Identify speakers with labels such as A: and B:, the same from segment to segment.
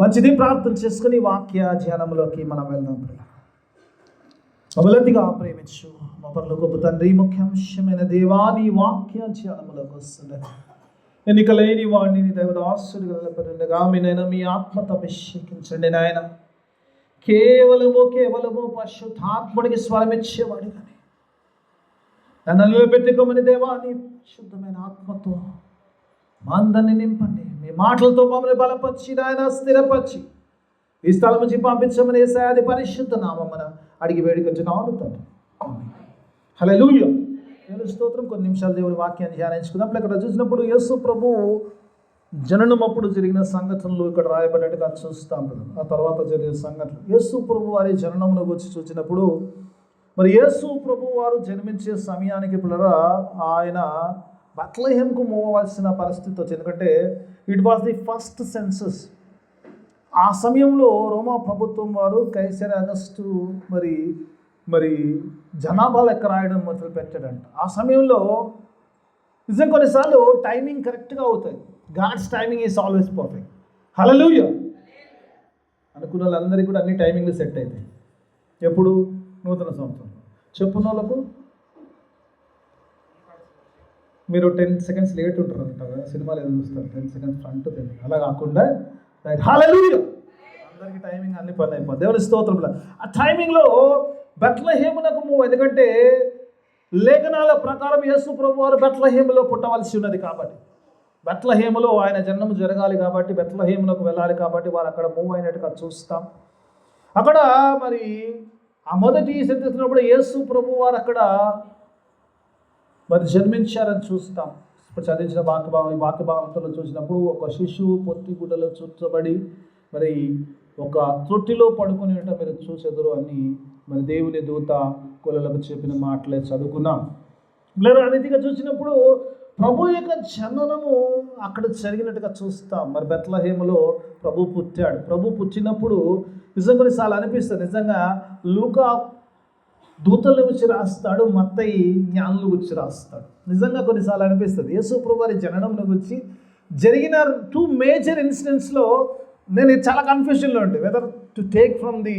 A: మంచిది, ప్రార్థన చేసుకుని వాక్య ధ్యానంలోకి మనం వెళ్దాం. అబలతిగా ప్రేమించు మా పరలోకపు తండ్రి, ముఖ్యాంశమైన దేవాని వాక్య ధ్యానంలోకి వస్తున్నది. ఎన్నిక లేని వాడిని దైవదాసుడుగా మీ ఆత్మతో అభిషేకించండి నాయన. కేవలము పరిశుద్ధాత్ముడికి స్వరమిచ్చేవాడు కానీ నన్ను నిలబెట్టుకోమని దేవాని శుద్ధమైన ఆత్మతో మా అందరినీ నింపండి. మీ మాటలతో మమ్మల్ని బలపరిచి నాయన స్థిరపరిచి ఈ స్థలం నుంచి పంపించమని యేసయ్య పరిశుద్ధ నామమున అడిగి వేడుకొంచున్నాను తండ్రి. హల్లెలూయా. దేవుని స్తోత్రం. కొన్ని నిమిషాలు దేవుని వాక్యాన్ని ధ్యానించుకుందాం. ఇక్కడ చూసినప్పుడు యేసు ప్రభు జననం అప్పుడు జరిగిన సంఘటనలు ఇక్కడ రాయబడినట్టుగా చూస్తాం. ఆ తర్వాత జరిగిన సంఘటనలు యేసు ప్రభు వారి జననమును గురించి చూసినప్పుడు మరి యేసు ప్రభు వారు జన్మించే సమయానికి పిల్లరా ఆయన బెత్లెహేమ్కు మూవ్ అవ్వాల్సిన పరిస్థితి వచ్చింది. ఎందుకంటే it was the first census. ఆ సమయంలో రోమా ప్రభుత్వం వారు కైసర్ అగస్టు మరి జనాభా లెక్క రాయడం మొదలు పెట్టాడంట. ఆ సమయంలో నిజం కొన్నిసార్లు టైమింగ్ కరెక్ట్గా అవుతాయి. God's timing is always perfect. Hallelujah. అనుకున్న వాళ్ళందరికీ కూడా అన్ని టైమింగ్లు సెట్ అవుతాయి. ఎప్పుడు? నూతన సంవత్సరం. చెప్పున్న వాళ్ళకు మీరు 10 seconds లేట్ ఉంటారు అంటారు. సినిమాలు ఏదో చూస్తారు 10 seconds ఫ్రంట్ తెలియదు. అలా కాకుండా రైట్. హల్లెలూయా. అందరికీ టైమింగ్ అన్ని పనులు అయిపోతుంది. దేవుని స్తోత్రంలో ఆ టైమింగ్లో బెత్లెహేమునకు మూవ్. ఎందుకంటే లేఖనాల ప్రకారం యేసు ప్రభు వారు బెత్లెహేములో పుట్టవలసి ఉన్నది కాబట్టి, బెత్లెహేములో ఆయన జన్మం జరగాలి కాబట్టి, బెత్లెహేమునకు వెళ్ళాలి కాబట్టి వారు అక్కడ మూవ్ అయినట్టుగా చూస్తాం. అక్కడ మరి ఆ మొదటి సెంటెన్స్లో యేసు ప్రభు వారు అక్కడ మరి జన్మించారని చూస్తాం. ఇప్పుడు చదివించిన వాక్యభావంతో చూసినప్పుడు ఒక శిశువు పొత్తి గుడ్డలో చుట్టబడి మరి ఒక తొట్టిలో పడుకుని ఉంటే మీరు చూసేదురు అని మరి దేవుని దూత కులలకు చెప్పిన మాటలే చదువుకున్నాం. ఆ రీతిగా చూసినప్పుడు ప్రభు యొక్క జననము అక్కడ జరిగినట్టుగా చూస్తాం. మరి బెత్లెహేములో ప్రభు పుట్టాడు. ప్రభు పుట్టినప్పుడు నిజంగా కొన్నిసార్లు అనిపిస్తుంది, నిజంగా లూకా దూతలు గురించి రాస్తాడు, మత్తయి జ్ఞానులు గురించి రాస్తాడు. నిజంగా కొన్నిసార్లు అనిపిస్తుంది యేసు ప్రభు వారి జననం గురించి జరిగిన 2 మేజర్ ఇన్సిడెంట్స్లో నేను చాలా కన్ఫ్యూషన్లో ఉండే whether to take from the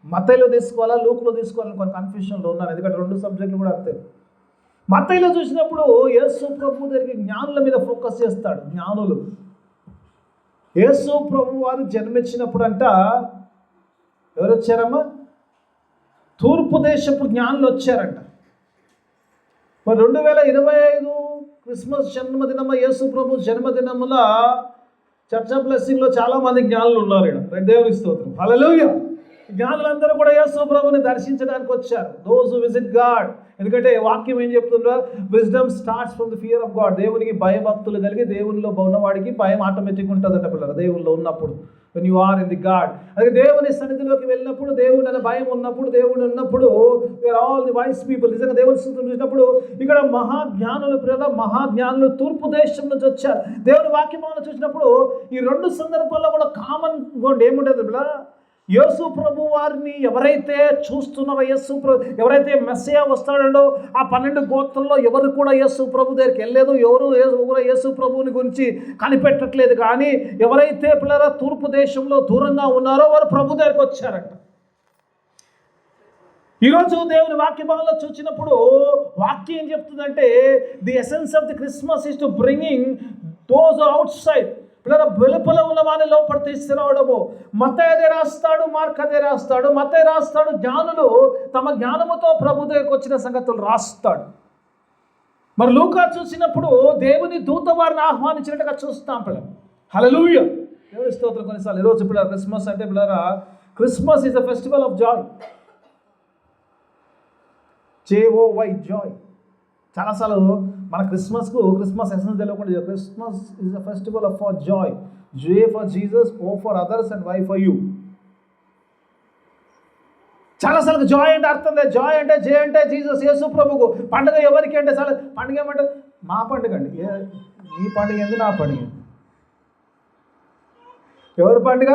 A: మత్తయిలో తీసుకోవాలా లూక్లో తీసుకోవాలని కొన్ని కన్ఫ్యూషన్లో ఉన్నాను. ఎందుకంటే 2 సబ్జెక్టులు కూడా అంతే. మత్తయిలో చూసినప్పుడు యేసు ప్రభు దగ్గరికి జ్ఞానుల మీద ఫోకస్ చేస్తాడు. జ్ఞానులు యేసు ప్రభు వారు జన్మించినప్పుడు అంట ఎవరు వచ్చారమ్మా? తూర్పు దేశపు జ్ఞానులు వచ్చారంట. మరి 2025 క్రిస్మస్ జన్మదినమ యేసు ప్రభు జన్మదినముల చర్చ్ ఆఫ్ బ్లెస్సింగ్లో చాలామంది జ్ఞానులు ఉన్నారు. ఇక్కడ దేవుని స్తోత్రం. హల్లెలూయా. జ్ఞానులందరూ కూడా యేసు ప్రభుని దర్శించడానికి వచ్చారు. Those who visit God. ఎందుకంటే వాక్యం ఏం చెప్తుందో, wisdom starts from the fear of God. దేవునికి భయభక్తులు కలిగి దేవునిలో ఉన్నవాడికి భయం ఆటోమేటిక్గా ఉంటుందంట పిల్లలు దేవుల్లో ఉన్నప్పుడు. when you are in the God. అలాగే దేవుని సన్నిధిలోకి వెళ్ళినప్పుడు, దేవుని అనే భయం ఉన్నప్పుడు, దేవుని ఉన్నప్పుడు we are all the wise people. నిజంగా దేవుని స్తుతిని చూసినప్పుడు ఇక్కడ మహాజ్ఞానులు తూర్పు దేశం నుంచి వచ్చారు. దేవుని వాక్యములను చూసినప్పుడు ఈ 2 సందర్భాల్లో కూడా కామన్ ఏముండేది బిడ్డ? యేసు ప్రభు వారిని ఎవరైతే చూస్తున్నారో, ఎవరైతే మెస్సియా వస్తాడో ఆ 12 గోత్రంలో ఎవరు కూడా యేసు ప్రభు దగ్గరికి వెళ్ళలేదు. ఎవరు యేసు ప్రభువుని గురించి కనిపెట్టట్లేదు. కానీ ఎవరైతే పిల్లల తూర్పు దేశంలో దూరంగా ఉన్నారో వారు ప్రభు దగ్గరికి వచ్చారంట. ఈరోజు దేవుని వాక్యభావంలో చూసినప్పుడు వాక్యం ఏం చెప్తుందంటే, the essence of the Christmas is to bringing those out side. పిల్లల వెలుపల ఉన్న వారిని లోపల తీసుకురావడము. మత్తయి అదే రాస్తాడు, మార్క్ అదే రాస్తాడు. మత్తయి రాస్తాడు జ్ఞానులు తమ జ్ఞానముతో ప్రభు దగ్గరికి వచ్చిన సంగతులు రాస్తాడు. మరి లూకా చూసినప్పుడు దేవుని దూత వారిని ఆహ్వానించినట్టుగా చూస్తాం పిల్లలు. హల్లెలూయా. దేవుని స్తోత్రం. కొన్నిసార్లు ఈరోజు పిల్లల క్రిస్మస్ అంటే పిల్లరా, Christmas is the festival of Joy. JOY Joy. చాలాసార్లు మన క్రిస్మస్ ఎసెన్స్ తెలియకుండా, Christmas is the festival of for Joy. J for Jesus, O for others and Y for you. చాలాసార్లు జాయ్ అంటే అర్థం లేదు. జాయ్ అంటే J అంటే జీసస్, యేసు ప్రభుకు. పండుగ ఎవరికి అంటే చాలా పండుగ ఏమంటే మా పండుగ అండి. నీ పండుగ ఏంది, నా పండుగ ఏంది? ఎవరి పండుగ?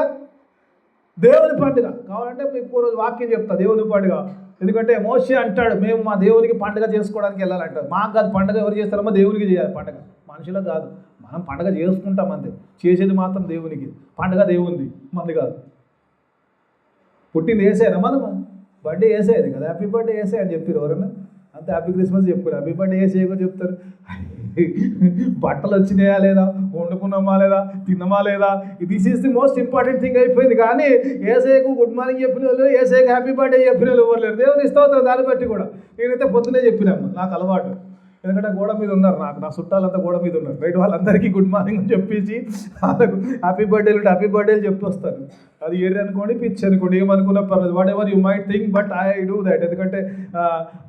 A: దేవుని పండుగ. కావాలంటే మీకు రోజు వాక్యం చెప్తా దేవుని పండుగ. ఎందుకంటే మోషే అంటాడు, మేము మా దేవునికి పండుగ చేసుకోవడానికి వెళ్ళాలంటారు. మాకు కాదు పండుగ ఎవరు చేస్తారమ్మా? దేవునికి చేయాలి పండుగ, మనుషులకు కాదు. మన మనం పండగ చేసుకుంటాం అంతే, చేసేది మాత్రం దేవునికి. పండగ దేవుంది, మంది కాదు. పుట్టింది వేసేనా మనం, బర్త్డే వేసేది కదా, హ్యాపీ బర్త్డే వేసే అని చెప్పారు ఎవరన్నా? అంతే, హ్యాపీ క్రిస్మస్ చెప్పుకోరు, హ్యాపీ బర్త్డే వేసేయో చెప్తారు. బట్టలు వచ్చినాయా లేదా, వండుకున్నామా లేదా, తిన్నామా లేదా, this is the most important thing అయిపోయింది. కానీ ఏసైకు గుడ్ మార్నింగ్ చెప్పిన వాళ్ళు, ఏసైకు హ్యాపీ బర్త్డే చెప్పిన వాళ్ళు ఎవరు లేరు. దేవుని స్తోత్రం. దాన్ని బట్టి కూడా నేనైతే పొద్దునే చెప్పినాము, నాకు అలవాటు. ఎందుకంటే గోడ మీద ఉన్నారు, నా చుట్టాలంతా గోడ మీద ఉన్నారు, రైట్, వాళ్ళందరికీ గుడ్ మార్నింగ్ అని చెప్పేసి వాళ్ళకు హ్యాపీ బర్త్డేలు ఉంటే హ్యాపీ బర్త్డేలు చెప్పి వస్తారు. అది ఏరి అనుకోండి, పిచ్చి అనుకోండి, ఏమనుకున్నా పర్లేదు, what ever you might think, but I do that. ఎందుకంటే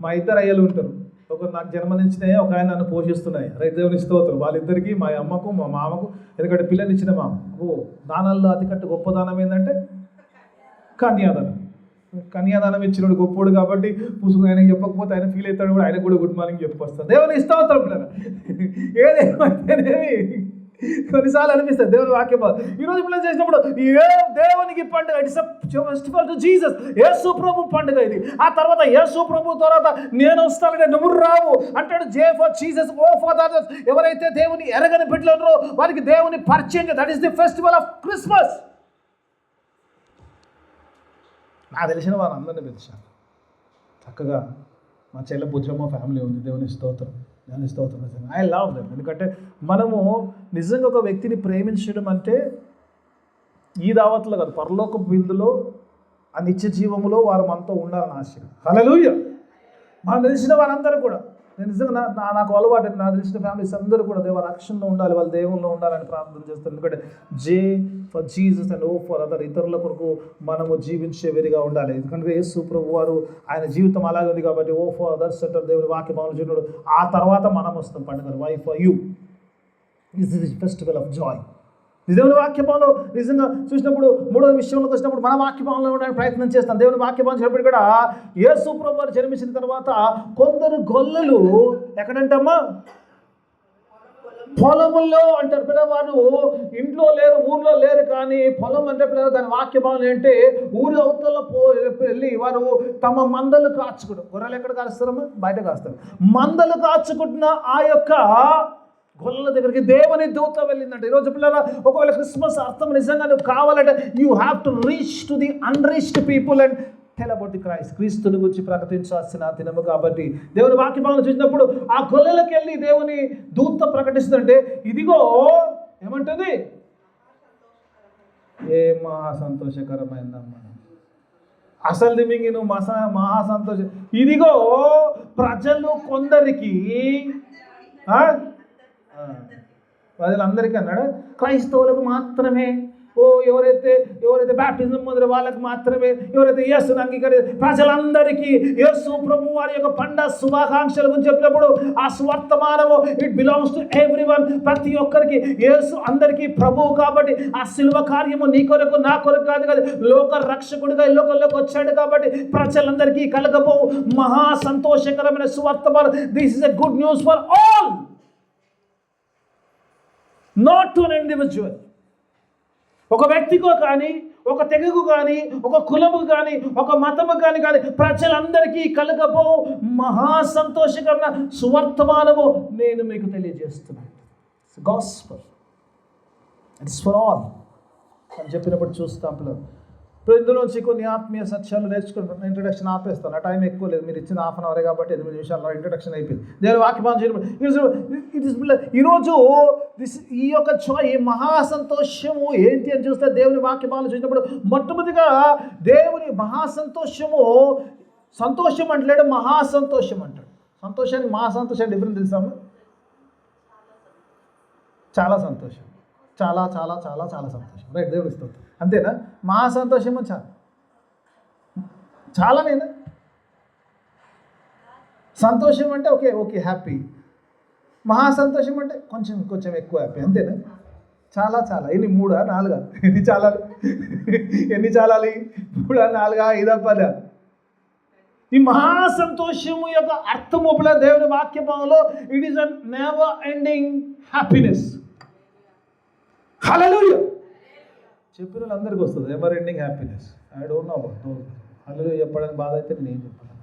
A: మా ఇద్దరు అయ్యలు ఉంటారు, ఒకరు నాకు జన్మనిచ్చినాయి, ఒక ఆయన నన్ను పోషిస్తున్నాయి, రైట్. దేవుని స్తోత్రం. వాళ్ళిద్దరికీ, మా అమ్మకు మా మామకు, ఎందుకంటే పిల్లనిచ్చిన మామ. దానాల్లో అతికట్టు గొప్ప దానం ఏంటంటే కన్యాదానం. కన్యాదానం ఇచ్చినోడు గొప్పోడు కాబట్టి పుసుకు ఆయనకి చెప్పకపోతే ఆయన ఫీల్ అవుతాడు కూడా, ఆయనకు కూడా గుడ్ మార్నింగ్ చెప్పొస్తాను. దేవుని స్తోత్రం పిల్లలు. ఏదేమైతేనేమి కొన్నిసార్లు అనిపిస్తుంది దేవుని వాక్యం. ఈరోజు పిల్లలు చేసినప్పుడు దేవునికి పండుగ, ఇట్స్ ఫెస్టివల్ టు జీసస్. యేసు ప్రభు పండుగ ఇది. ఆ తర్వాత యేసు ప్రభు తర్వాత నేను వస్తానంటే నువ్వు రావు అంటాడు. J for Jesus, O for others. ఎవరైతే దేవుని ఎరగని బిడ్డలున్నారో వారికి దేవుని పరిచయం, that is the festival of Christmas. నాకు తెలిసిన వారందరినీ పిలిచాను. చక్కగా మా చెల్లె బుజ్జమ్మ ఫ్యామిలీ ఉంది. దేవుని స్తోత్రం, దేవుని స్తోత్రం. I love them. ఎందుకంటే మనము నిజంగా ఒక వ్యక్తిని ప్రేమించడం అంటే ఈ దావత్లో కాదు, పరలోక బిందులో, ఆ నిత్య జీవములో వారు మనతో ఉండాలని ఆశ. హల్లెలూయా. మనం తెలిసిన వారందరూ కూడా, నేను నిజంగా నాకు అలవాటు, నాకు తెలిసిన ఫ్యామిలీస్ అందరూ కూడా దేవ రక్షణలో ఉండాలి, వాళ్ళు దేవుల్లో ఉండాలని ప్రార్థన చేస్తారు. ఎందుకంటే J for Jesus and O for other, ఇతరుల కొరకు మనము జీవించే విధిగా ఉండాలి. ఎందుకంటే యేసు ప్రభు వారు ఆయన జీవితం అలాగే ఉంది కాబట్టి ఓ ఫర్ అదర్స్ అంటారు దేవుని వాక్యం చూడు. ఆ తర్వాత మనం వస్తాం పండుగలు. Y for you, this is festival of joy. దేవుని వాక్యభావంలో నిజంగా చూసినప్పుడు, మూడో విషయంలోకి వచ్చినప్పుడు మన వాక్యభావంలో ఉండడానికి ప్రయత్నం చేస్తాం. దేవుని వాక్యభావం చెప్పినప్పుడు కూడా యేసు ప్రభు వారు జన్మించిన తర్వాత కొందరు గొల్లలు ఎక్కడంటమ్మా, పొలముల్లో అంటారు. పిల్లవారు ఇంట్లో లేరు, ఊర్లో లేరు, కానీ పొలం అంటే పిల్లలు దాని వాక్యభావం ఏంటంటే ఊరి అవతల వెళ్ళి వారు తమ మందలు కాచుకుంటారు. గొర్రెలు ఎక్కడ కాస్తారమ్మా? బయట కాస్తారు. మందలు కాచుకుంటున్న ఆ యొక్క గొల్లల దగ్గరికి దేవుని దూత వెళ్ళిందంటే. ఈరోజు పిల్లల ఒకవేళ క్రిస్మస్ అర్థం నిజంగా నువ్వు కావాలంటే you have to reach to the unreached people and tell about the Christ. క్రీస్తుని గురించి ప్రకటించాల్సిన దినము కాబట్టి దేవుని వాక్యభావం చూసినప్పుడు ఆ గొల్లలకి వెళ్ళి దేవుని దూత ప్రకటిస్తుందంటే ఇదిగో ఏమంటుంది, ఏ మహా సంతోషకరమైందమ్మా, అసలు మింగి నువ్వు మహా సంతోషం. ఇదిగో ప్రజలు కొందరికి, ప్రజలందరికీ అన్నాడు, క్రైస్తవులకు మాత్రమే, ఎవరైతే బ్యాప్టిజం పొందిన వాళ్ళకి మాత్రమే, ఎవరైతే యేసుని అంగీకరించారో ప్రజలందరికీ యేసు ప్రభు వారి యొక్క పండగ శుభాకాంక్షల గురించి చెప్పినప్పుడు ఆ సువర్తమానము ఇట్ బిలాంగ్స్ టు ఎవ్రీవన్. ప్రతి ఒక్కరికి యేసు అందరికీ ప్రభువు కాబట్టి ఆ శిలువ కార్యము నీ కొరకు నా కొరకు కాదు కదా, లోక రక్షకుడిగా ఈ లోకంలోకి వచ్చాడు కాబట్టి ప్రజలందరికీ కలగబోవు మహా సంతోషకరమైన సువర్తమానం. This is a good news for all, not to an individual. ఒక వ్యక్తికో కానీ, ఒక తెగకు కానీ, ఒక కులము కానీ, ఒక మతము కానీ ప్రజలందరికీ కలగబో మహా సంతోషకరమైన సువర్తమానము నేను మీకు తెలియజేస్తున్నాను. గాస్పెల్, ఇట్స్ ఫర్ ఆల్ అని చెప్పినప్పుడు చూస్తాం పిల్లలు. ఇప్పుడు ఇందులోంచి కొన్ని ఆత్మీయ సత్యాలు నేర్చుకుని ఇంట్రడక్షన్ ఆపేస్తాను. ఆ టైం ఎక్కువ లేదు, మీరు ఇచ్చిన హాఫ్ అన్ అవరే కాబట్టి 8 నిమిషాల్లో ఇంట్రడక్షన్ అయిపోయింది. దేవుని వాక్యభావం చేయడం ఈరోజు ఈ యొక్క ఈ మహా సంతోషము ఏంటి అని చూస్తే దేవుని వాక్యభావం చూసినప్పుడు మొట్టమొదటిగా దేవుని మహా సంతోషము, సంతోషం అంటలేడు, మహా సంతోషం అంటాడు. సంతోషానికి మహా సంతోషం డిఫరెంట్ తెలుసాము? చాలా సంతోషం, చాలా చాలా చాలా చాలా సంతోషం, రైట్. దేవుని స్తోత్రం. అంతేనా? మహా సంతోషము చాలానేనా? సంతోషం అంటే ఓకే హ్యాపీ. మహా సంతోషం అంటే కొంచెం ఎక్కువ హ్యాపీ, అంతేనా? చాలా చాలా ఎన్ని? 3 4 ఎన్ని చాలాలు? ఎన్ని చాలాలి? 3 4 5 10? ఈ మహా సంతోషము యొక్క అర్థము దేవుని వాక్యభావంలో it is a never ending happiness. Hallelujah. చెప్పిన వాళ్ళందరికీ వస్తుంది ever ending happiness. I don't know about those. Hallelujah చెప్పడానికి బాధ అయితే నేను చెప్పాను.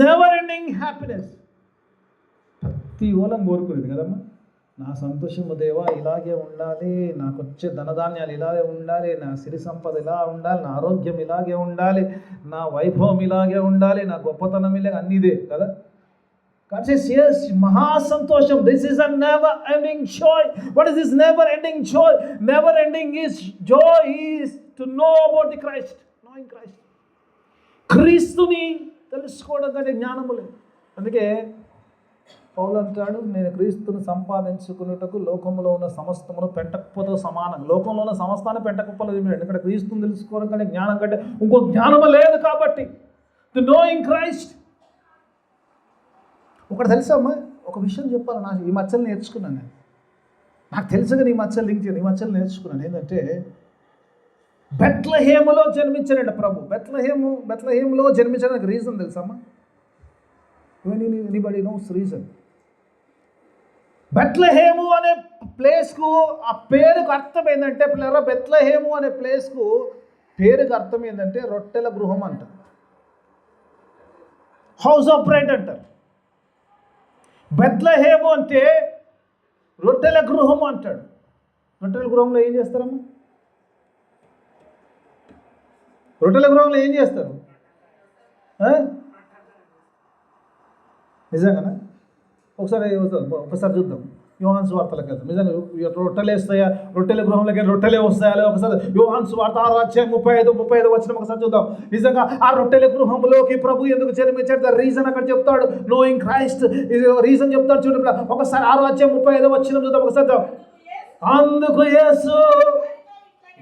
A: నెవర్ ఎండింగ్ హ్యాపీనెస్ ప్రతి ఓలం కోరుకునేది కదమ్మా. నా సంతోషము దేవా ఇలాగే ఉండాలి, నాకు వచ్చే ధనధాన్యాలు ఇలాగే ఉండాలి, నా సిరి సంపద ఇలా ఉండాలి, నా ఆరోగ్యం ఇలాగే ఉండాలి, నా వైభవం ఇలాగే ఉండాలి, నా గొప్పతనం ఇలాగే అన్నీ ఇదే కదా. God says, yes, మహా సంతోషం. This is a never ending joy. What is this never ending joy? Never ending is joy is to know about the Christ. Knowing Christ. క్రీస్తుని తెలుసుకోవడం కంటే జ్ఞానము లేదు. అందుకే పౌలు అంటాడు, నేను క్రీస్తుని సంపాదించుకున్నటకు లోకంలో ఉన్న సమస్తమును పెంటకుప్పతో సమానం. లోకంలో ఉన్న సమస్తాన్ని పెంటకుప్పలో తిన్నాడు. ఎందుకంటే క్రీస్తుని తెలుసుకోవడం కంటే జ్ఞానం కంటే ఇంకో జ్ఞానము లేదు కాబట్టి. To knowing Christ. ఒకటి తెలుసమ్మా, ఒక విషయం చెప్పాలి. నాకు ఈ మచ్చలు నేర్చుకున్నాను నేను. నాకు తెలుసుగా నీ మచ్చలు లింక్ చేయాలి. ఈ మచ్చలు నేర్చుకున్నాను. ఏంటంటే బెత్లెహేములో జన్మించాడంట ప్రభు. బెత్లెహేములో జన్మించడానికి రీజన్ తెలుసమ్మా? Anybody knows reason? బెత్లెహేము అనే ప్లేస్కు ఆ పేరుకు అర్థం ఏంటంటే పిల్లరా, బెత్లెహేము అనే ప్లేస్కు పేరుకు అర్థం ఏంటంటే రొట్టెల గృహం అంటారు, హౌస్ ఆఫ్ బ్రెడ్ అంటారు. బెత్లెహేము అంటే రొట్టెల గృహం అంటాడు. రొట్టెల గృహంలో ఏం చేస్తారమ్మా? రొట్టెల గృహంలో ఏం చేస్తారు? నిజంగానా? ఒకసారి చూద్దాం. యోహాను సువార్తలకు వెళ్తాం. నిజంగా రొట్టెలు వేస్తాయా? రొట్టెల గృహంలోకి రొట్టెలే వస్తాయా? ఒకసారి యోహాను సువార్త 6:35 వచ్చిన ఒకసారి చూద్దాం. నిజంగా ఆ రొట్టెల గృహంలోకి ప్రభు ఎందుకు జన్మించాడు? రీజన్ అక్కడ చెప్తాడు. నోయింగ్ క్రైస్ట్ రీజన్ చెప్తాడు. చూడండి ఒకసారి 6:35 వచ్చిన చూద్దాం. ఒకసారి అందుకు యేసు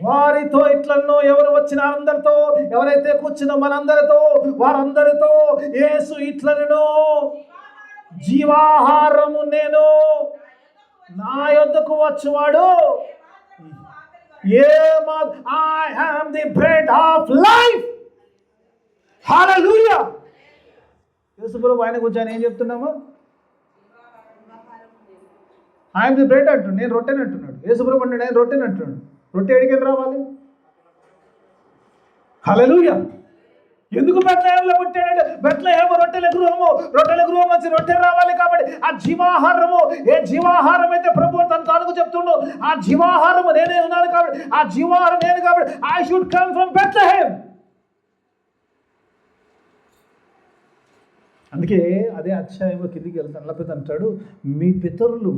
A: వారితో ఇట్లన్నో, ఎవరు వచ్చిన అందరితో, ఎవరైతే కూర్చున్న మనందరితో, వారందరితో యేసు ఇట్లనో, జీవాహారము నేను, నా యొద్దకు వచ్చేవాడు I am the bread of life. Hallelujah. యేసు ప్రభు ఆయన గురించి ఆయన ఏం చెప్తున్నాము? I am the bread అంటున్నాడు, నేను రొట్టెని అంటున్నాడు. యేసు ప్రభు అంటాడు ఆయన రొట్టెని అంటున్నాడు. రొట్టె ఎడికి రావాలి? హల్లెలూయా. ఎందుకు బెత్లెహేములో పుట్టాడంటే బెత్లెహేము రొట్టెల గృహము. రొట్టెల గృహం నుంచి రొట్టె రావాలి కాబట్టి ఆ జీవాహారము, ఏ జీవాహారం అయితే ప్రభు తన తానుకు చెప్తుండో ఆ జీవాహారము నేనే ఉన్నాను కాబట్టి, ఆ జీవాహారం నేను కాబట్టి I should come from Bethlehem. అందుకే అదే అధ్యాయంలో కిందికి వెళ్తాను. లేకపోతే అంటాడు, మీ పితరులు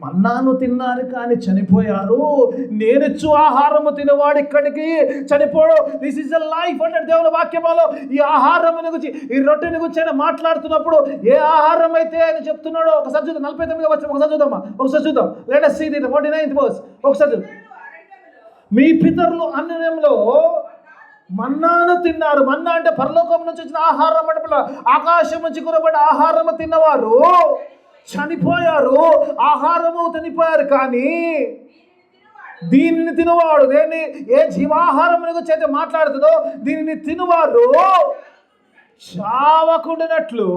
A: మన్నాను తిన్నారు కానీ చనిపోయారు, నేనిచ్చు ఆహారము తినవాడు ఇక్కడికి చనిపోడు. దిస్ ఈజ్ అ లైఫ్ అంటే దేవుని వాక్యములో ఈ ఆహారం గురించి, ఈ రొట్టెని గురించి ఆయన మాట్లాడుతున్నప్పుడు ఏ ఆహారం అయితే ఆయన చెప్తున్నాడో ఒకసారి చూద్దాం. 49 వచ్చిన ఒకసారి చూద్దామా? ఒకసారి చూద్దాం. Let us see the 49th verse. ఒకసారి చూద్దాం. మీ పితరులు అన్నంలో మన్నాను తిన్నారు. మన్నా అంటే పరలోకం నుంచి వచ్చిన ఆహారం అంటే ఆకాశం నుంచి కురబడి ఆహారము తిన్నవారు చనిపోయారు. ఆహారము చనిపోయారు కానీ దీనిని తినవాడు, దేన్ని ఏ జీవాహారం గురించి అయితే మాట్లాడుతుందో దీనిని తినవారు చావకుండానట్లు.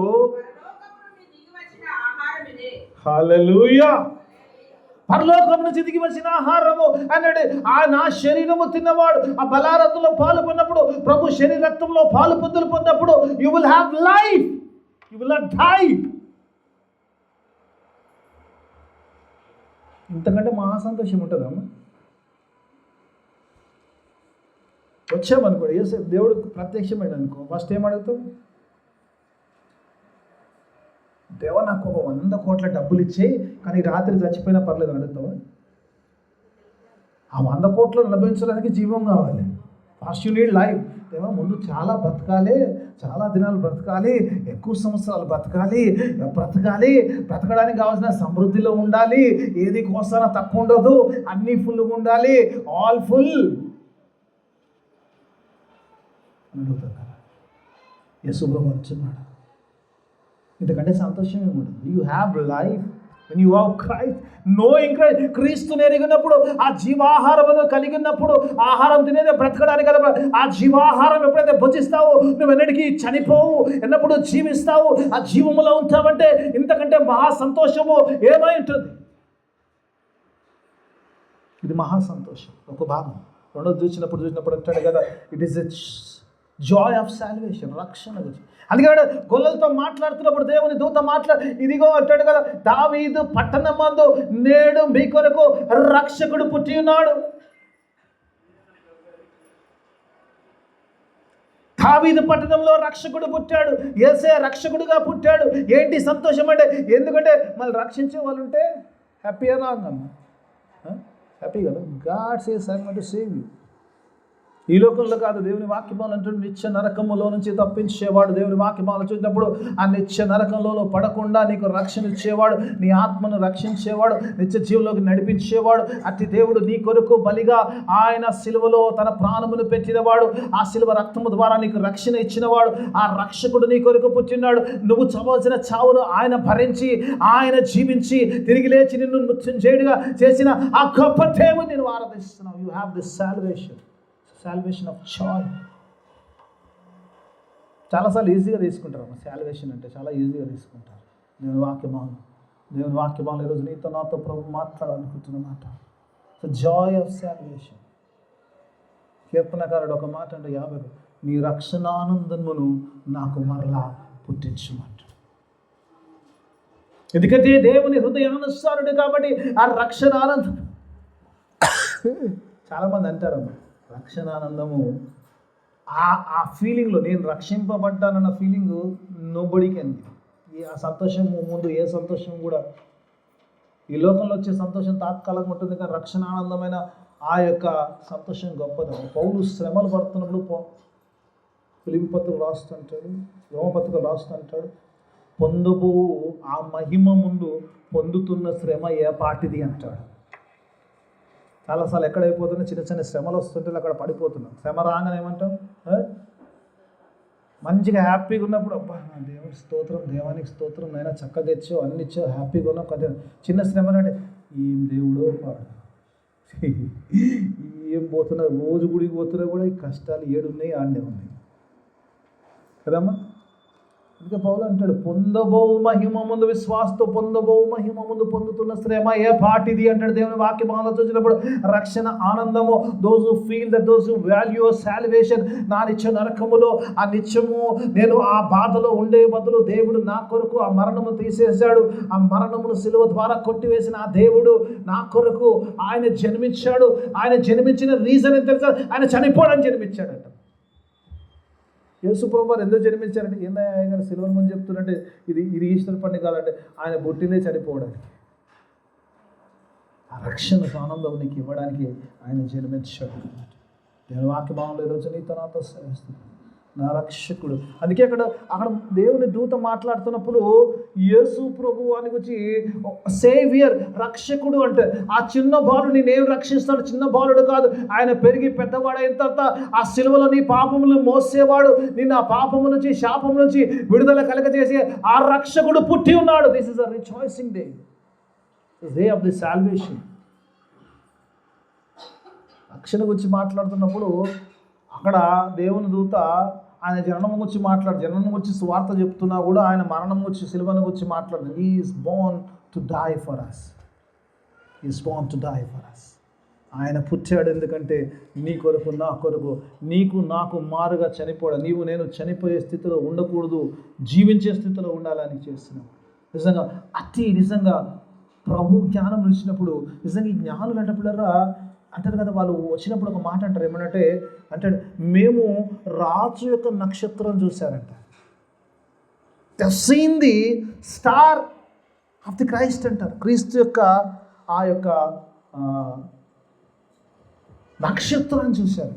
A: హల్లెలూయా. పరలోకం నుంచి దిగి వచ్చిన ఆహారము అన్నాడు. నా శరీరము తిన్నవాడు ఆ బలారథంలో పాలు పొందినప్పుడు, ప్రభు శరీర రక్తంలో పాలు పొందినప్పుడు you will have life, you will not die. ఇంతకంటే మహా సంతోషం ఉంటుందమ్మా. వచ్చామనుకోండి, దేవుడు ప్రత్యక్షమైన అనుకో, ఫస్ట్ ఏమడుగుతాం? దేవా నాకు ఒక 100 కోట్ల డబ్బులు ఇచ్చేయి, కానీ రాత్రి చచ్చిపోయినా పర్లేదు అడుగుతావా? ఆ 100 కోట్లు లభించడానికి జీవం కావాలి. First you need life. దేవా ముందు చాలా బ్రతకాలి, చాలా దినాలు బ్రతకాలి, ఎక్కువ సంవత్సరాలు బ్రతకడానికి కావాల్సిన సమృద్ధిలో ఉండాలి, ఏది కోసాన తక్కువ ఉండదు, అన్నీ ఫుల్గా ఉండాలి, ఆల్ ఫుల్ అడుగుతారు కదా. యేసు ప్రభువు వచ్చున్నాడు. ఇంతకంటే సంతోషం ఏముండదు. You have life when you have Christ, knowing Christ. క్రీస్తుని ఎరిగినప్పుడు, ఆ జీవాహారమును కలిగినప్పుడు, ఆహారం తినేదే బ్రతకడానికి కదా. ఆ జీవాహారం ఎప్పుడైతే భుజిస్తావో నువ్వు ఎన్నటికీ చనిపోవు, ఎన్నప్పుడు జీవిస్తావు, ఆ జీవములో ఉంటావంటే ఇంతకంటే మహా సంతోషము ఏమై ఉంటుంది? ఇది మహా సంతోషం ఒక భాగం. రెండోది చూసినప్పుడు అంటాడు కదా, it is Joy of salvation, రక్షణ గురించి. అందుకే గొల్లలతో మాట్లాడుతున్నప్పుడు దేవుని దూత ఇదిగో అంటాడు కదా, దావీదు పట్టణమందు నేడు మీ కొరకు రక్షకుడు పుట్టి ఉన్నాడు. దావీదు పట్టణంలో రక్షకుడు పుట్టాడు, యేసయ్య రక్షకుడుగా పుట్టాడు. ఏంటి సంతోషం అంటే, ఎందుకంటే మళ్ళీ రక్షించే వాళ్ళు ఉంటే హ్యాపీగా రాంగమ్మ, హ్యాపీ కదా. God says I am going to save you. ఈ లోకంలో కాదు, దేవుని వాక్యమాలు అంటూ నిత్య నరకములో నుంచి తప్పించేవాడు. దేవుని వాక్యమాలు చూసినప్పుడు ఆ నిత్య నరకంలో పడకుండా నీకు రక్షణ ఇచ్చేవాడు, నీ ఆత్మను రక్షించేవాడు, నిత్య జీవులోకి నడిపించేవాడు. అట్టి దేవుడు నీ కొరకు బలిగా ఆయన సిలువలో తన ప్రాణమును పెట్టినవాడు. ఆ సిలువ రక్తము ద్వారా నీకు రక్షణ ఇచ్చినవాడు. ఆ రక్షకుడు నీ కొరకు పుట్టినాడు. నువ్వు చావాల్సిన చావును ఆయన భరించి, ఆయన జీవించి తిరిగి లేచి నిన్ను మృత్యుంజయుడిగా చేసిన ఆ గొప్ప దేవుని నేను ఆరాధిస్తున్నావు. You have this salvation of joy. చాలాసార్లు ఈజీగా తీసుకుంటారు అమ్మ, సాల్వేషన్ అంటే చాలా ఈజీగా తీసుకుంటారు. దేవుని వాక్యమాలు ఈరోజు నీతో నాతో ప్రభు మాట్లాడాలనుకుంటున్న మాట. So Joy of salvation. కీర్తనకారుడు ఒక మాట అంటే 50, నీ రక్షణానందమును నాకు మరలా పుట్టించమంటాడు. ఎందుకంటే దేవుని హృదయానుసారుడు కాబట్టి ఆ రక్షణానందం. చాలామంది అంటారమ్మ, రక్షణానందము ఆ ఫీలింగ్లో, నేను రక్షింపబడ్డానన్న ఫీలింగు నోబడీ కెన్. ఆ సంతోషం ముందు ఏ సంతోషం కూడా, ఈ లోకంలో వచ్చే సంతోషం తాత్కాలికంగా ఉంటుంది, కానీ రక్షణానందమైన ఆ యొక్క సంతోషం గొప్పది. పౌలు శ్రమలు పడుతున్నప్పుడు ఫిలిప్పీ పత్రిక రాస్తుంటాడు, రోమపత్రిక రాస్తుంటాడు, పొందబో ఆ మహిమ ముందు పొందుతున్న శ్రమ ఏ పాటిది అంటాడు. చాలాసార్లు ఎక్కడైపోతున్నా చిన్న చిన్న శ్రమలు వస్తుంటే అక్కడ పడిపోతున్నాం. శ్రమ రాగానే ఏమంటాం, మంచిగా హ్యాపీగా ఉన్నప్పుడు అబ్బా నా దేవుని స్తోత్రం, దేవానికి స్తోత్రం, నైనా చక్కగా ఇచ్చావు, అన్ని ఇచ్చావు, హ్యాపీగా ఉన్నావు కదా. చిన్న శ్రమ అంటే ఏం దేవుడో పాడు, ఏం పోతున్నా, రోజు గుడికి పోతున్నా కూడా ఈ కష్టాలు ఏడున్నాయి, ఆడే ఉన్నాయి కదమ్మా. అందుకే పౌలు అంటాడు, పొందబో మహిమ ముందు, విశ్వాసతో పొందబో మహిమ ముందు పొందుతున్న శ్రమ ఏ పాటిది అంటాడు. దేవుని వాక్యం ఆలోచించినప్పుడు రక్షణ ఆనందము, those who feel that, those who value salvation. నా నిత్య నరకములో ఆ నిత్యము నేను ఆ బాధలో ఉండే బదులు దేవుడు నా కొరకు ఆ మరణము తీసేశాడు. ఆ మరణమును సిలువ ద్వారా కొట్టివేసిన ఆ దేవుడు నా కొరకు ఆయన జన్మించాడు. ఆయన జన్మించిన రీజన్ ఏం తెలుసా, ఆయన చనిపోవడానికి జన్మించాడట. యేసు ప్రభువు వారు ఎందుకు జన్మించారంటే, ఏందయ్య గారు సిలువను ముందు చెప్తున్నట్టే, ఇది ఈస్టర్ పండుగ కాదంటే ఆయన పుట్టిందే చనిపోవడానికి. ఆ రక్షణ ఆనందం నీకు ఇవ్వడానికి ఆయన జన్మించాడు. దేవుని వాక్యభావంలో ఈరోజు నీతో నాతో సేవిస్తుంది నా రక్షకుడు. అందుకే అక్కడ దేవుని దూత మాట్లాడుతున్నప్పుడు యేసు ప్రభు అని గురించి సేవియర్, రక్షకుడు అంటే ఆ చిన్న బాలుడు నేనేం రక్షిస్తాడు, చిన్న బాలుడు కాదు, ఆయన పెరిగి పెద్దవాడైన తర్వాత ఆ సిలువలో నీ పాపములు మోసేవాడు, నిన్ను ఆ పాపము నుంచి, శాపం నుంచి విడుదల కలగజేసి ఆ రక్షకుడు పుట్టి ఉన్నాడు. This is a rejoicing day, day of the salvation. రక్షణ గురించి మాట్లాడుతున్నప్పుడు అక్కడ దేవుని దూత ఆయన జననం గురించి జననం గురించి స్వార్థ చెప్తున్నా కూడా ఆయన మరణం గురించి, సిలువను గురించి మాట్లాడుతుంది. He is born to die for us. ఆయన పుట్టాడు ఎందుకంటే నీ కొరకు, నా కొరకు, నీకు నాకు మారుగా చనిపోవడం. నేను చనిపోయే స్థితిలో ఉండకూడదు, జీవించే స్థితిలో ఉండాలని చేస్తున్నావు. నిజంగా ప్రభు జ్ఞానం ఇచ్చినప్పుడు, నిజంగా ఈ జ్ఞానులు అంటే పిల్లరా అంటారు కదా, వాళ్ళు వచ్చినప్పుడు ఒక మాట అంటారు, అంటాడు మేము రాజు యొక్క నక్షత్రం చూశారంట. They seen the star of the Christ అంటారు. క్రీస్తు యొక్క ఆ యొక్క నక్షత్రాన్ని చూశారు.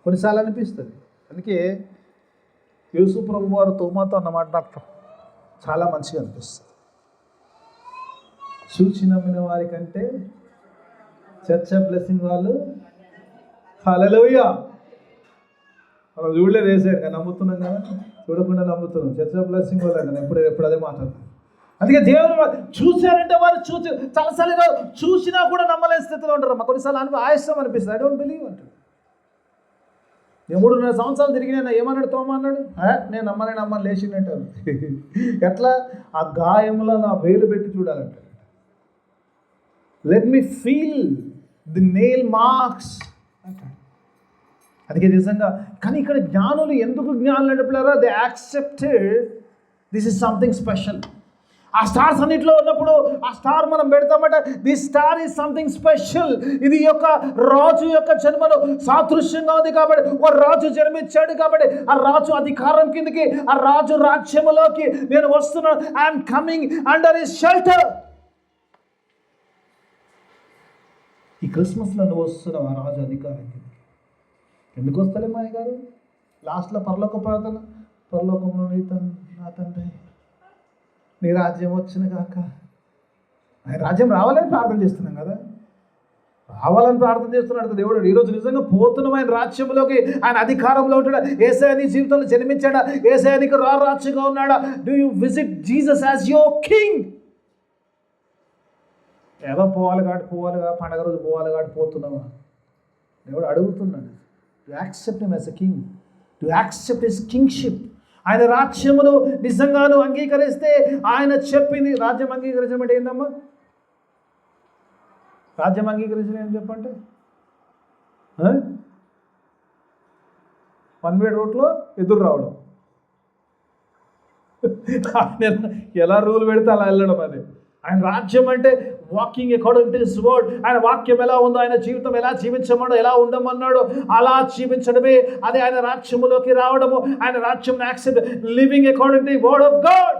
A: కొన్నిసార్లు అనిపిస్తుంది. అందుకే యేసు ప్రభు వారు తోమాతో అన్నమాట నాకు చాలా మంచిగా అనిపిస్తుంది. చూచి నమ్మిన వారి కంటే చర్చ బ్లెస్సింగ్ వాళ్ళు హల్లెలూయా. మనం చూడలేదు వేసారు కానీ నమ్ముతున్నాం కదా, చూడకుండా నమ్ముతున్నాం. చర్చ బ్లెస్సింగ్ వాళ్ళు అంటే ఎప్పుడు అదే మాట్లాడుతున్నాం. అందుకే దేవుని చూశారంటే వారు చాలాసార్లు చూసినా కూడా నమ్మలేని స్థితిలో ఉంటారు. కొన్నిసార్లు ఆయాసం అనిపిస్తుంది. ఐ డోంట్ బిలీవ్ అంటాడు. 3.5 సంవత్సరాలు తిరిగినా ఏమన్నాడు తోమ అన్నాడు, నేను నమ్మని లేచిందంటారు. ఎట్లా ఆ గాయంలో నా వేలు పెట్టి చూడాలంటాడు. Let me feel the nail marks అంటాడు. అందుకే నిజంగా కానీ ఇక్కడ జ్ఞానులు ఎందుకు జ్ఞానులు అంటే పిల్లరా, they accepted this is something special. ఆ స్టార్స్ అన్నింటిలో ఉన్నప్పుడు ఆ స్టార్ మనం పెడతామంటే this star is something special. ఇది యొక్క రాజు యొక్క జన్మలో సాదృశ్యంగా ఉంది కాబట్టి, ఒక రాజు జన్మించాడు కాబట్టి ఆ రాజు అధికారం కిందకి, ఆ రాజు రాజ్యములోకి నేను వస్తున్నాను. I'm coming under his shelter. ఈ క్రిస్మస్లో నువ్వు వస్తున్నావు ఆ రాజు అధికారం కిందకి. ఎందుకు వస్తలే మాయ గారు? లాస్ట్లో పరలోక ప్రార్థన, పరలోకంలో నా తండ్రి నీ రాజ్యం వచ్చిన కాక. ఆయన రాజ్యం రావాలని ప్రార్థన చేస్తున్నాం కదా, రావాలని ప్రార్థన చేస్తున్నాడు దేవుడు. ఈరోజు నిజంగా పోతున్నాం ఆయన రాజ్యంలోకి, ఆయన అధికారంలో ఉంటాడా? యేసయ్య నీ జీవితంలో జన్మించాడా? యేసయ్య నీకు రాజుగా ఉన్నాడా? Do you visit Jesus as your king? ఏదో పోవాలిగా పండగ రోజు పోవాలిగా పోతున్నావా? దేవుడు అడుగుతున్నాడు, to accept him as a king, to accept his kingship. ఆయన రాజ్యమును నిజంగాను అంగీకరిస్తే ఆయన చెప్పింది. రాజ్యం అంగీకరించడం అంటే ఏందమ్మా? రాజ్యం అంగీకరించడం ఏం చెప్పంటే, వన్ వే రూట్లో ఎదురు రావడం. ఎలా రూల్ పెడితే అలా వెళ్ళడం. అది ఆయన రాజ్యం అంటే walking according to his word. ఆయన వాక్యం ఎలా ఉందో, ఆయన జీవితం ఎలా జీవించమన్నాడో, ఎలా ఉండమన్నాడో అలా జీవించడమే అది ఆయన రాజ్యములోకి రావడము. ఆయన రాజ్యం accept living according to the word of God.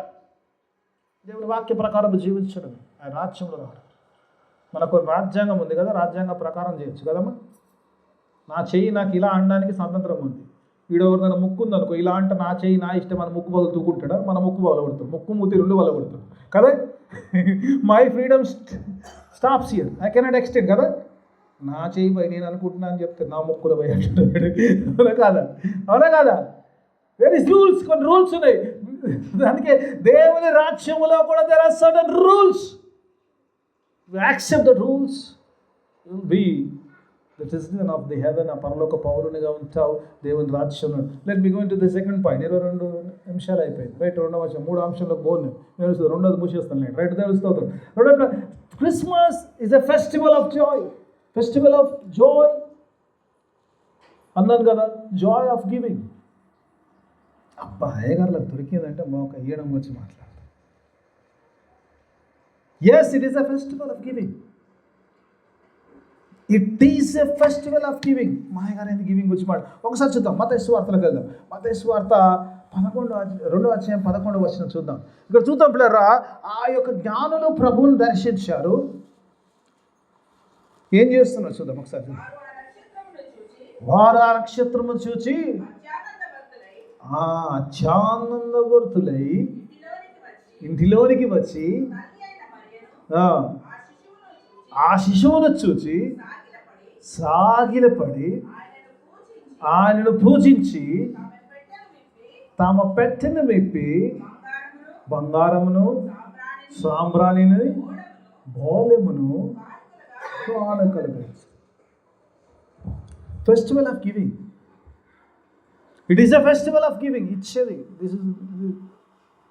A: దేవుని వాక్య ప్రకారం జీవించడం ఆయన రాజ్యంలో రావడం. మనకు రాజ్యాంగం ఉంది కదా, రాజ్యాంగ ప్రకారం చేయొచ్చు కదమ్మా. నా చెయ్యి నాకు ఇలా అనడానికి స్వాతంత్రం ఉంది. వీడెవరిదైనా ముక్కు ఉందనుకో, ఇలా అంటే నా చెయ్యి నా ఇష్టం, మన ముక్కు బదులు తూకుంటాడా? మన ముక్కు బదులు కొడతాడు, ముక్కు మూతి రెండు బదులు కొడతాడు కదా. My freedom stops here, I cannot extend కదా. నా చెయ్యి పై నేను అనుకుంటున్నా అని చెప్తే నా ముక్కులో పోయి అవునా కాదా? అవునా కాదా? వెరీ రూల్స్, కొన్ని రూల్స్ ఉన్నాయి. అందుకే దేవుని రాజ్యములో కూడా there are certain rules. Accept the rules, will be the citizen of the heaven. ఆ పరలోక పౌరునిగా ఉంటావు దేవుని రాజ్యంలో. Let me go into the second point. 22 నిమిషాలు అయిపోయింది. రైట్, 2వ అంశం. 3 అంశంలోకి పోను, తెలుస్తుంది. 2వది మూసేస్తాను నేను. రైట్, తెలుస్తుంది. 2 Christmas is a festival of Joy. Festival of Joy అన్నాను కదా, జాయ్ ఆఫ్ గివింగ్. అబ్బా అయ్యగారులకు దొరికిందంటే ఒక ఈయడం గురించి మాట్లాడతాం. Yes, it is a festival of giving. It is a festival of giving. మాయగారు ఎందుకు గివింగ్ గురించి ఒకసారి చూద్దాం. మత్తయి సువార్తలోకి వెళ్దాం. మత్తయి సువార్త 2వ అధ్యాయం 11వ వచనం చూద్దాం. ఇక్కడ చూద్దాం పిల్లరా, ఆ యొక్క జ్ఞానులు ప్రభువుని దర్శించారు. ఏం చేస్తున్నారు చూద్దాం ఒకసారి. వారు ఆ నక్షత్రము చూచి అత్యానందభరితులై ఇంటిలోనికి వచ్చి ఆ శిశువును చూచి సాగిలపడి ఆయనను పూజించి తమ పెట్టెను మెప్పి బంగారమును సాంబ్రాణిని బోలెమును కానుకలుగా. Festival of giving. It is a festival of giving. ఇచ్చేది,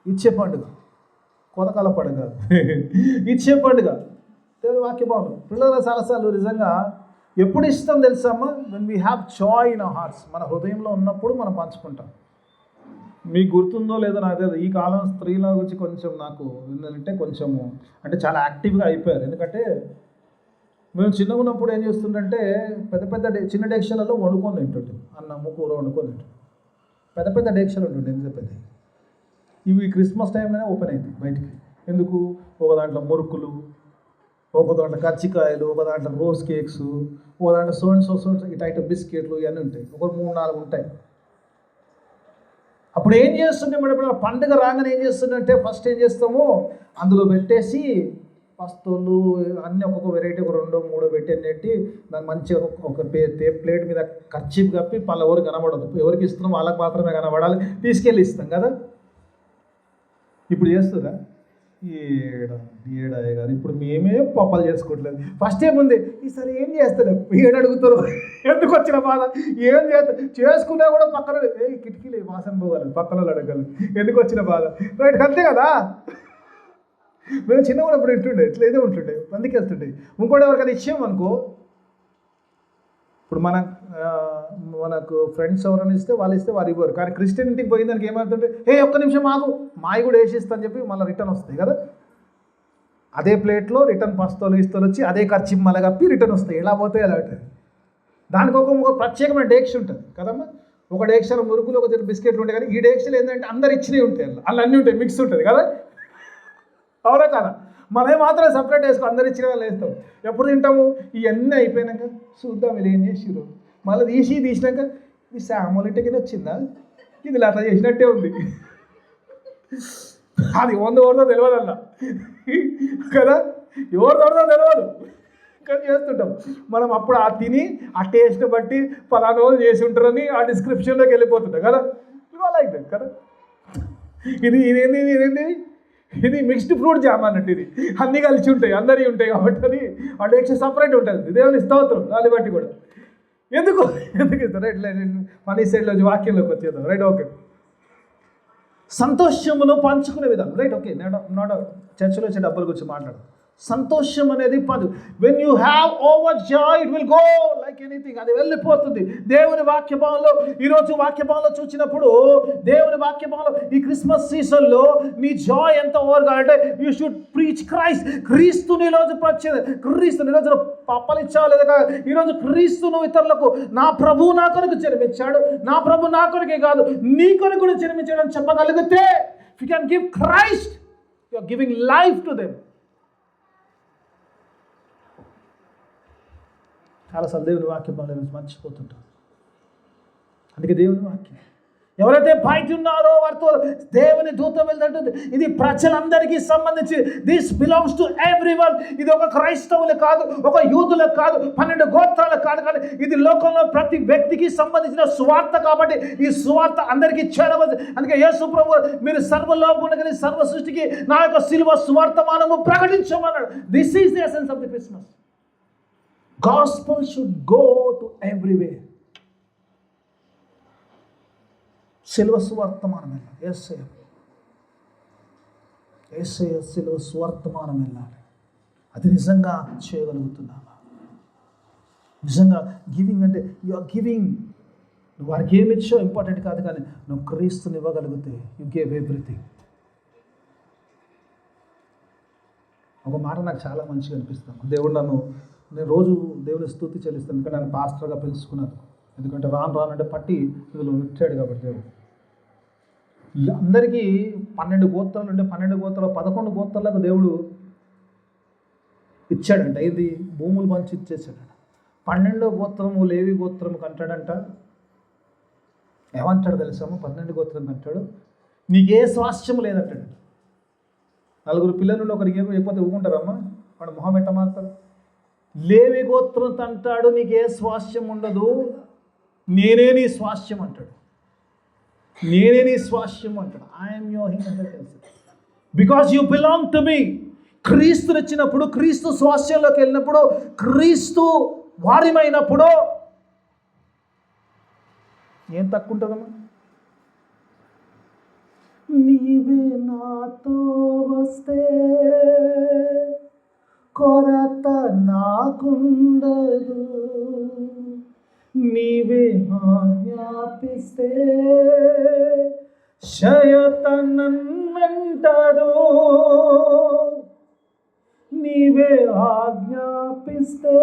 A: ఇచ్చే పండుగ, కొనకాల పండుగ, ఇచ్చే పండుగ. దేవుని వాక్య భావం పిల్లల చాలాసార్లు నిజంగా ఎప్పుడు ఇష్టం తెలుసామా? When we have joy in our hearts. మన హృదయంలో ఉన్నప్పుడు మనం పంచుకుంటాం. మీకు గుర్తుందో లేదో నాకు తెలియదు, ఈ కాలం స్త్రీల గురించి కొంచెం నాకు ఏంటంటే కొంచెము అంటే చాలా యాక్టివ్గా అయిపోయారు. ఎందుకంటే మేము చిన్నగా ఉన్నప్పుడు ఏం చేస్తుందంటే పెద్ద చిన్న డేక్షలలో వండుకొని తింటుంటే, అన్నము కూర వండుకొని తింటుంటే పెద్ద పెద్ద డేక్షలు ఉంటుండే. ఎంత పెద్ద ఇవి క్రిస్మస్ టైంలోనే ఓపెన్ అయింది బయటికి. ఎందుకు? ఒక దాంట్లో మురుకులు, ఒక దాంట్లో కజ్జికాయలు, ఒక దాంట్లో రోజ్ కేక్స్, ఒక దాంట్లో సోన్స్ ఈ టైప్ బిస్కెట్లు ఇవన్నీ ఉంటాయి. ఒక 3-4 ఉంటాయి. అప్పుడు ఏం చేస్తుంటే మనం పండుగ రాగానే ఏం చేస్తుందంటే ఫస్ట్ ఏం చేస్తాము, అందులో పెట్టేసి పస్తులు అన్నీ ఒక్కొక్క వెరైటీ ఒక 2-3 పెట్టి దాన్ని మంచిగా ఒక ప్లేట్ మీద కర్చీఫ్ కప్పి పళ్ళు ఎవరికి కనబడదు. ఎవరికి ఇస్తున్నాం వాళ్ళకి మాత్రమే కనబడాలి, తీసుకెళ్ళి ఇస్తాం కదా. ఇప్పుడు చేస్తుందా? ఏడాయ గారు ఇప్పుడు మేమే పప్పాలు చేసుకోవట్లేదు. ఫస్ట్ ఏముంది, ఈసారి ఏం చేస్తారు, అడుగుతారు. ఎందుకు వచ్చిన బాధ, ఏం చేస్తారు, చేసుకున్నా కూడా పక్కన కిటికీలు వాసన పోవాలి, పక్కన అడగాలి, ఎందుకు వచ్చిన బాధ. రైట్, అంతే కదా. మేము చిన్నప్పుడు ఇప్పుడు ఇంటుండే ఇట్లా ఏదో ఉంటుండే, అందుకే వెళ్తుండే. ఇంకోటి ఎవరికైనా ఇచ్చామనుకో ఇప్పుడు మనకు ఫ్రెండ్స్ ఎవరైనా ఇస్తే వారు ఇవ్వరు. కానీ క్రిస్టియన్ ఇంటికి పోయిన దానికి ఏమవుతుంటే ఒక్క నిమిషం ఆగు మాయి కూడా వేసిస్తా అని చెప్పి మళ్ళీ రిటర్న్ వస్తాయి కదా. అదే ప్లేట్లో రిటర్న్ పస్తోలు వచ్చి అదే ఖర్చు మళ్ళీ కప్పి రిటర్న్ వస్తాయి. ఎలా పోతే ఎలా ఉంటుంది. దానికి ఒక ప్రత్యేకమైన డేక్ష ఉంటుంది కదమ్మా. ఒక డేక్షలో మురుకులు ఒక బిస్కెట్లు ఉంటాయి. కానీ ఈ డేక్షలు ఏంటంటే అందరు ఇచ్చినవి ఉంటాయి, అలా అన్నీ ఉంటాయి, మిక్స్ ఉంటుంది కదా. అవునా కదా. మనమే మాత్రం సపరేట్ వేసుకో, అందరు ఇచ్చిన వాళ్ళు వేస్తాం. ఎప్పుడు తింటాము? ఇవన్నీ అయిపోయినాక చూద్దాం వీళ్ళు ఏం చేసిరు. మళ్ళీ తీసినాక ఇది శామోలింటికి వచ్చిందా, ఇది అట్లా చేసినట్టే ఉంది. అది ఎవరిదో తెలియదు అలా కదా, ఎవరిదో తెలియదు కానీ చేస్తుంటాం మనం. అప్పుడు ఆ తిని ఆ టేస్ట్ బట్టి పలానా రోజు చేసి ఉంటారని ఆ డిస్క్రిప్షన్లోకి వెళ్ళిపోతుంటాం కదా. ఇవాళ అయితే కదా ఇది మిక్స్డ్ ఫ్రూట్ జామ్ అన్నట్టు. ఇది అన్నీ కలిసి ఉంటాయి, అందరివి ఉంటాయి కాబట్టి అది ఆ టేస్ట్ సపరేట్ ఉంటుంది. దేవుని స్తోత్రం. దాన్ని బట్టి కూడా ఎందుకు ఇస్తారు రైట్. ఫనీ సైడ్లో వాక్యంలోకి వచ్చేద్దాం రైట్. ఓకే, సంతోషమును పంచుకునే విధానం రైట్. ఓకే, నాట్ చర్చలో వచ్చే డబ్బుల గురించి మాట్లాడదు. సంతోషం అనేది when you have over Joy it will go like anything. అది వెళ్ళిపోతుంది. దేవుని వాక్యభావంలో ఈరోజు వాక్యభావంలో చూసినప్పుడు దేవుని వాక్యభావంలో ఈ క్రిస్మస్ సీజన్లో నీ జాయ్ ఎంత ఓవర్గా అంటే యూ షుడ్ ప్రీచ్ క్రైస్ట్. క్రీస్తుని ఈరోజు క్రీస్తుని ఈరోజు పప్పలిచ్చావు లేదా ఈరోజు క్రీస్తును ఇతరులకు నా ప్రభు నా కొరకు జన్మించాడు, నా ప్రభు నా కొరకే కాదు నీ కొరకు కూడా జన్మించాడు అని చెప్పగలిగితే you can give Christ, you are giving life to them. చాలాసార్లు దేవుని వాక్యం మర్చిపోతుంటారు. అందుకే దేవుని వాక్యం ఎవరైతే బయట ఉన్నారో వారితో దేవుని దూత వెళ్తుంటుంది. ఇది ప్రజలందరికీ సంబంధించి, దిస్ బిలాంగ్స్ టు ఎవ్రీవన్. ఇది ఒక క్రైస్తవులకు కాదు, ఒక యూదులకు కాదు, 12 గోత్రాలకు కాదు, కానీ ఇది లోకంలో ప్రతి వ్యక్తికి సంబంధించిన సువార్త. కాబట్టి ఈ సువార్త అందరికీ చేరవచ్చు. అందుకే యేసు ప్రభువు మీరు సర్వలోకమునకు సర్వ సృష్టికి నా యొక్క సిలువ సువార్తమానము ప్రకటించమన్నాడు. This is the essence of the Christmas. Gospel should go to everywhere. సిలువ సువర్తమానం వెళ్ళాలి. యేసయ్య సిలువ సువర్తమానం వెళ్ళాలి. అది నిజంగా చేయగలుగుతున్నావా? నిజంగా గివింగ్ అంటే యు ఆర్ గివింగ్. నువ్వు వారికి ఏమి ఇచ్చావు ఇంపార్టెంట్ కాదు, కానీ నువ్వు క్రీస్తుని ఇవ్వగలిగితే యు గేవ్ ఎవ్రీథింగ్. ఒక మాట నాకు చాలా మంచిగా అనిపిస్తాను. నేను రోజు దేవుని స్తుతి చెల్లిస్తాను. ఎందుకంటే నన్ను పాస్టర్గా పిలుచుకున్నాను. ఎందుకంటే రానంటే పట్టి ఇందులో ఇచ్చాడు కాబట్టి దేవుడు. అందరికీ 12 గోత్రాలు ఉంటే 12 గోత్రాలు 11 గోత్రాలకు దేవుడు ఇచ్చాడంట. ఇది భూములు పంచి ఇచ్చేసాడంట. 12వ గోత్రము లేవి గోత్రము కంటాడంట. ఏమంటాడు తెలుసాము? 12 గోత్రం కంటాడు నీకే స్వాస్థ్యం లేదంటాడు. 4 పిల్లలు నుండి ఒకరికి అయిపోతే ఊకుంటారమ్మా, వాడు మొహం ఎట్ట మారుతారు. లేవి గోత్రం అంటాడు నీకే స్వాస్థ్యం ఉండదు, నేనే నీ స్వాస్థ్యం అంటాడు. నేనే నీ స్వాస్థ్యం అంటాడు. ఐఎమ్ యువర్ హిమ్ అంటే తెలుసు. Because you belong to me. క్రీస్తు వచ్చినప్పుడు, క్రీస్తు స్వాస్థ్యంలోకి వెళ్ళినప్పుడు, క్రీస్తు వారిమైనప్పుడు ఏం తక్కువ ఉంటుందమ్మా? నీవే నాతో వస్తే కొరత నాకుండదు, నీవే ఆజ్ఞాపిస్తే శయతనన్నంటదు, నీవే ఆజ్ఞాపిస్తే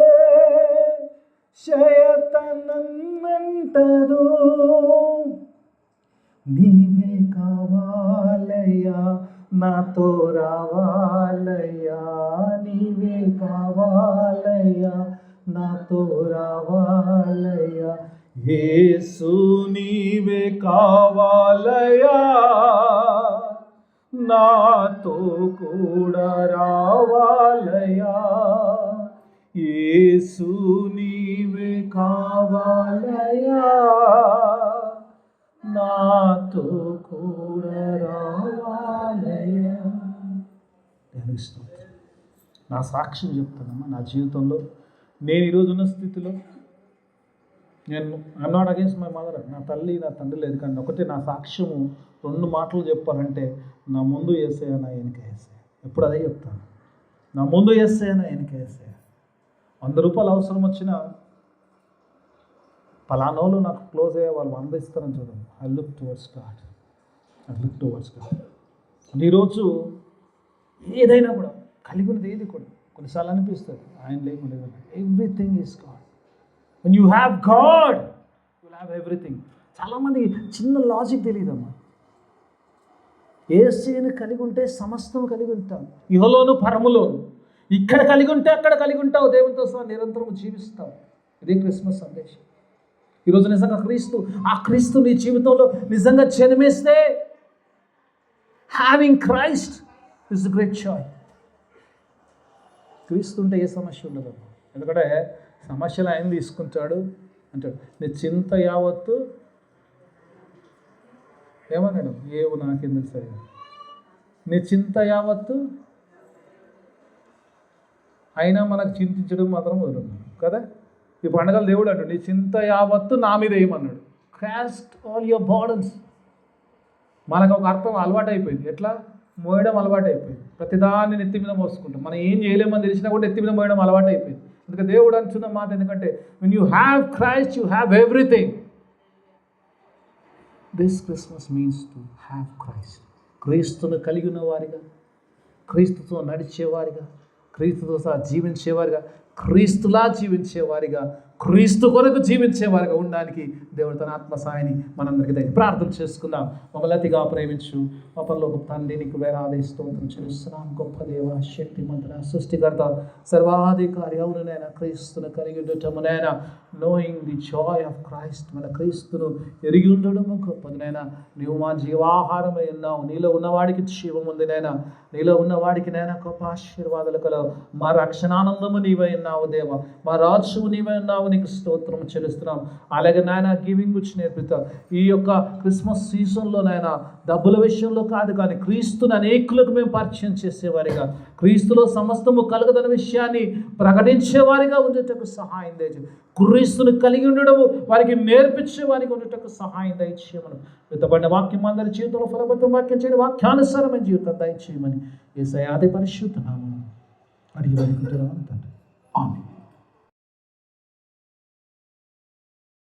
A: శయతనన్నంటదు, నీవే కావాలయ్యా నాతో రావాలయ్యా, నీవే కావాలయ్యా నాతో రావాలయ్యా, యేసు నీవే కావాలయ్యా నాతో కూడా రావాలయ్యా, యేసు నీవే కావాలయ్యా నాతో కూడా రావాలయ్యా. నా సాక్ష్యం చెప్తానమ్మా. నా జీవితంలో నేను ఈరోజు ఉన్న స్థితిలో I'm not against my mother. నా తల్లి నా తండ్రి లేదు, కానీ ఒకటి నా సాక్ష్యము 2 మాటలు చెప్పాలంటే నా ముందు యేసయ్య నా వెనుక యేసయ్య. ఎప్పుడు అదే చెప్తాను. నా ముందు యేసయ్య నా వెనుక యేసయ్య. 100 రూపాయలు అవసరం వచ్చినా పలానోళ్ళు నాకు క్లోజ్ అయ్యే వాళ్ళు అందిస్తారని చూడండి. I look towards God. ఈరోజు ఏదైనా కూడా కలిగి ఉన్నది ఏది కూడా కొన్నిసార్లు అనిపిస్తుంది ఆయన లేకుండా everything is God. When you have God you will have everything. చాలామంది చిన్న లాజిక్ తెలియదమ్మా. యేసుని కలిగి ఉంటే సమస్తం కలిగి ఉంటాం, ఇహలోను పరములోను. ఇక్కడ కలిగి ఉంటే అక్కడ కలిగి ఉంటావు, దేవునితో సహా నిరంతరం జీవిస్తావు. ఇదే క్రిస్మస్ సందేశం. ఈరోజు నిజంగా క్రీస్తు నీ జీవితంలో నిజంగా జన్మిస్తే having Christ is the great joy. క్రీస్తు ఉంటే ఏ సమస్య ఉండదు. ఎందుకంటే సమస్యలు ఆయన తీసుకుంటాడు అంటాడు. నీ చింత యావత్తు ఏమన్నాడు? ఏవో నాకెందుకు సరే, నీ చింత యావత్తు అయినా మనకు చింతించడం మాత్రం వదలదు కదా. ఈ పండుగలు దేవుడు అంటాడు నీ చింత యావత్తు నా మీద ఏమన్నాడు, క్యాస్ట్ ఆల్ యువర్ బర్డన్స్. మనకు ఒక అర్థం అలవాటు అయిపోయింది. ఎట్లా మోయడం అలవాటు అయిపోయింది. ప్రతిదాన్ని నెత్తి మీద మోసుకుంటాం. మనం ఏం చేయలేమని తెలిసినా కూడా నెత్తి మీద మోయడం అలవాటు అయిపోయింది. అందుకే దేవుడు అంటున్న మాట ఎందుకంటే when you have Christ you have everything. This Christmas means to have Christ. క్రీస్తును కలిగి ఉన్నవారిగా, క్రీస్తుతో నడిచేవారిగా, క్రీస్తుతో సహా జీవించేవారిగా, క్రీస్తులా జీవించేవారిగా, క్రీస్తు కొరకు జీవించేవారిగా ఉండడానికి దేవుడు తన ఆత్మ సాయాన్ని మనందరికీ దగ్గర ప్రార్థన చేసుకుందాం. మమ్మల్ని అతిగా ప్రేమించు మా పరలోక తండ్రి, నీకు వేలాది స్తోత్రం చెల్లిస్తున్నాం. గొప్ప దేవ, శక్తిమంతుడ, సృష్టికర్త, సర్వాధికారి అవును నాయన, క్రీస్తును కలిగి ఉండటము నాయన, knowing the Joy of Christ, మన క్రీస్తును ఎరిగి ఉండడము గొప్పది నాయన. నీవు మా జీవాహారమై ఉన్నావు. నీలో ఉన్నవాడికి జీవం ఉంది నాయన. నీలో ఉన్నవాడికి నాయన గొప్ప ఆశీర్వాదాలు కలవు. మా రక్షణానందము నీవై ఉన్నావు దేవ, మా రాజువు నీవై ఉన్నావు. నీకు స్తోత్రం చెల్లిస్తున్నాం. అలాగే నాయన గివింగ్ గురించి నేర్పుతాం. ఈ యొక్క క్రిస్మస్ సీజన్లో నాయన డబ్బుల విషయంలో కాదు కానీ క్రీస్తుని అనేకులకు మేము పరిచయం చేసేవారిగా, క్రీస్తులో సమస్తము కలుగుదన్న విషయాన్ని ప్రకటించేవారిగా ఉండేటకు సహాయం దయచేయమని, క్రీస్తుని కలిగి ఉండడము వారికి నేర్పించే వారికి ఉండేటకు సహాయం దయచేయమని, విత్తబడిన వాక్యం అందరి జీవితంలో ఫలభరితం వాక్యం చేయడం, వాక్యానుసారమైన జీవితం దయచేయమని యేసయ్య అతి పరిశుద్ధ నామమున అడిగి వేడుకుంటున్నాను తండ్రి. ఆమేన్.